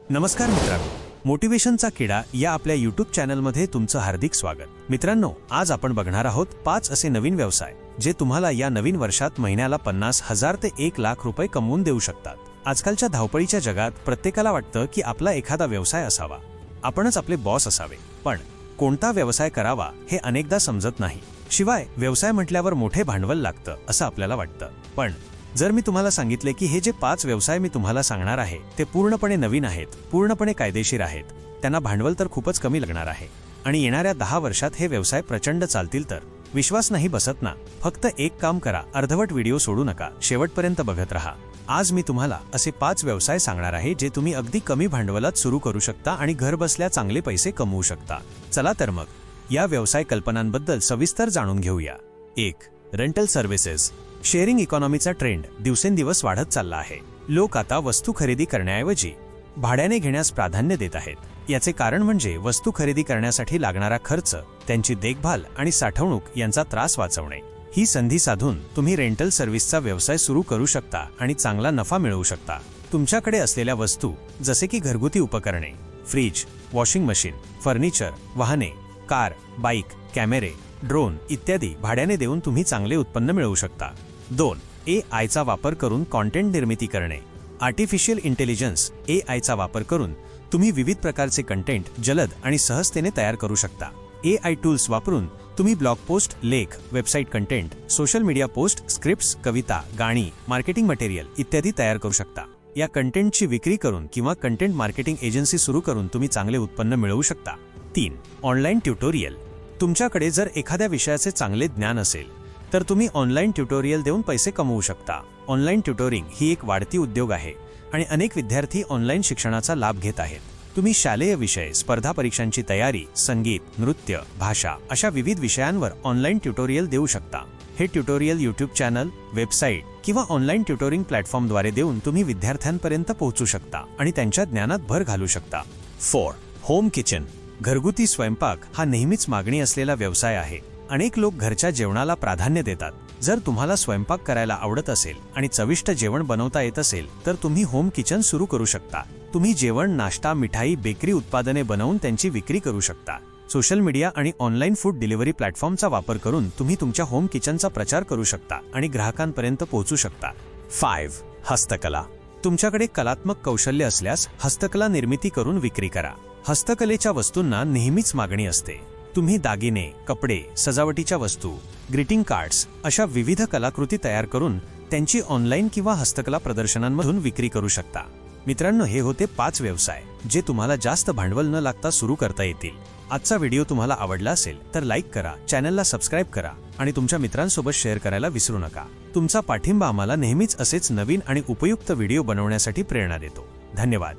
नमस्कार मित्रांनो, मोटिवेशनचा किडा या आपल्या YouTube चॅनलमध्ये तुमचं हार्दिक स्वागत। मित्रांनो, आज आपण बघणार आहोत 5 असे नवीन व्यवसाय जे तुम्हाला या नवीन वर्षात महिन्याला 50,000 ते 1 लाख रुपये कमवून देऊ शकतात। आजकालच्या धावपळीच्या जगात प्रत्येकाला वाटतं की आपला एखादा व्यवसाय असावा, आपणच आपले बॉस असावे, पण कोणता व्यवसाय करावा हे अनेकदा समजत नाही। शिवाय व्यवसाय म्हटल्यावर मोठे भांडवल लागतं असं आपल्याला वाटतं, पण जर मी तुम्हाला सांगितले की हे जे 5 व्यवसाय मी तुम्हाला सांगणार आहे ते पूर्णपणे नवीन आहेत, पूर्णपणे कायदेशीर आहेत, त्यांना भांडवल तर खूपच कमी लागणार आहे आणि येणाऱ्या 10 वर्षात हे व्यवसाय प्रचंड चालतील, तर विश्वास नाही बसत ना? फक्त एक काम करा, अर्धवट व्हिडिओ सोडू नका, शेवटपर्यंत बघत रहा। आज मी तुम्हाला असे 5 व्यवसाय सांगणार आहे जे तुम्ही अगदी कमी भांडवलात सुरू करू शकता आणि घर बसल्या चांगले पैसे कमवू शकता। चला तर मग या व्यवसाय कल्पनांबद्दल सविस्तर जाणून घेऊया। 1. Rental services. शेअरिंग इकॉनॉमीचा ट्रेंड दिवसेंदिवस वाढत चालला आहे। लोक आता वस्तू खरेदी करण्याऐवजी भाड्याने घेण्यास प्राधान्य देत आहेत। याचे कारण म्हणजे वस्तू खरेदी करण्यासाठी लागणारा खर्च, त्यांची देखभाल आणि साठवणूक यांचा त्रास वाचवणे। ही संधी साधून तुम्ही रेंटल सर्व्हिसचा व्यवसाय सुरू करू शकता आणि चांगला नफा मिळवू शकता। तुमच्याकडे असलेल्या वस्तू जसे की घरगुती उपकरणे, फ्रीज, वॉशिंग मशीन, फर्निचर, वाहने, कार, बाईक, कॅमेरे, ड्रोन इत्यादी भाड्याने देऊन तुम्ही चांगले उत्पन्न मिळवू शकता। 2. AI चा वापर करून कंटेंट निर्मिती करणे। आर्टिफिशियल इंटेलिजन्स AI चा वापर करून तुम्ही विविध प्रकारचे कंटेंट जलद आणि सहजतेने तयार करू शकता। AI टूल्स वापरून तुम्ही ब्लॉग पोस्ट, लेख, website content, social media post, scripts, कविता, गाणी, मार्केटिंग मटेरियल इत्यादी तयार करू शकता। या कंटेंटची विक्री करून किंवा कंटेंट मार्केटिंग एजन्सी सुरू करून तुम्ही चांगले उत्पन्न मिळवू शकता। 3. Online tutorial. तुमच्याकडे जर एखाद्या विषयाचे चांगले ज्ञान असेल तर तुम्ही ऑनलाईन ट्युटोरियल देऊन पैसे कमवू शकता। ऑनलाईन ट्युटोरिंग ही एक वाढती उद्योग आहे आणि अनेक विद्यार्थी ऑनलाईन शिक्षणाचा लाभ घेत आहेत। तुम्ही शालेय विषय, स्पर्धा परीक्षांची तयारी, संगीत, नृत्य, भाषा अशा विविध विषयांवर ऑनलाईन ट्युटोरियल देऊ शकता। हे ट्युटोरियल यूट्यूब चॅनल, वेबसाईट किंवा ऑनलाईन ट्युटोरिंग प्लॅटफॉर्मद्वारे देऊन तुम्ही विद्यार्थ्यांपर्यंत पोहोचू शकता आणि त्यांच्या ज्ञानात भर घालू शकता। 4. Home kitchen. घरगुती स्वयंपाक हा नेहमीच मागणी असलेला व्यवसाय आहे। अनेक लोक घरच्या जेवणाला प्राधान्य देतात। जर तुम्हाला स्वयंपाक करायला आवडत असेल आणि चविष्ट जेवण बनवता येत असेल तर तुम्ही होम किचन सुरू करू शकता। तुम्ही जेवण, नाश्ता, मिठाई, बेकरी उत्पादने बनवून त्यांची विक्री करू शकता। सोशल मीडिया आणि ऑनलाईन फूड डिलिव्हरी प्लॅटफॉर्मचा वापर करून तुम्ही तुमच्या होम किचनचा प्रचार करू शकता आणि ग्राहकांपर्यंत पोहोचू शकता। 5. हस्तकला। तुमच्याकडे कलात्मक कौशल्य असल्यास हस्तकला निर्मिती करून विक्री करा। हस्तकलेच्या वस्तूंना नेहमीच मागणी असते। तुम्ही दागिने, कपडे, सजावटीच्या वस्तू, ग्रीटिंग कार्ड्स अशा विविध कलाकृती तयार करून त्यांची ऑनलाईन किंवा हस्तकला प्रदर्शनांमधून विक्री करू शकता। मित्रांनो, हे होते 5 व्यवसाय जे तुम्हाला जास्त भांडवल न लागता सुरू करता येतील। आजचा व्हिडिओ तुम्हाला आवडला असेल तर लाईक करा, चॅनलला सबस्क्राईब करा आणि तुमच्या मित्रांसोबत शेअर करायला विसरू नका। तुमचा पाठिंबा आम्हाला नेहमीच असेच नवीन आणि उपयुक्त व्हिडिओ बनवण्यासाठी प्रेरणा देतो। धन्यवाद।